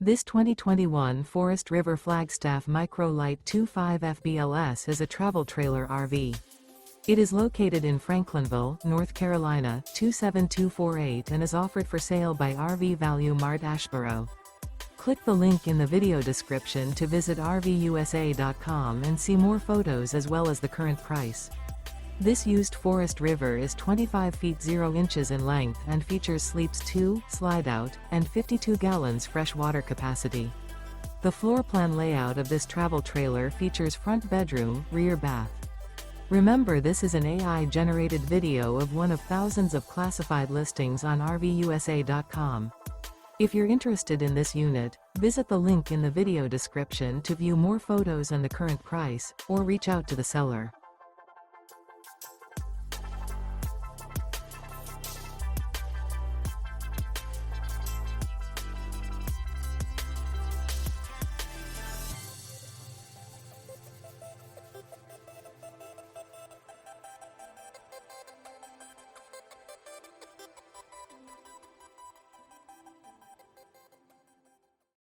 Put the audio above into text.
This 2021 Forest River Flagstaff Micro Lite 25 FBLS is a travel trailer RV. It is located in Franklinville, North Carolina, 27248 and is offered for sale by RV Value Mart Asheboro. Click the link in the video description to visit RVUSA.com and see more photos as well as the current price. This used Forest River is 25 feet 0 inches in length and features sleeps 2, Slideout, and 52 gallons fresh water capacity. The floor plan layout of this travel trailer features front bedroom, rear bath. Remember, this is an AI-generated video of one of thousands of classified listings on RVUSA.com. If you're interested in this unit, visit the link in the video description to view more photos and the current price, or reach out to the seller.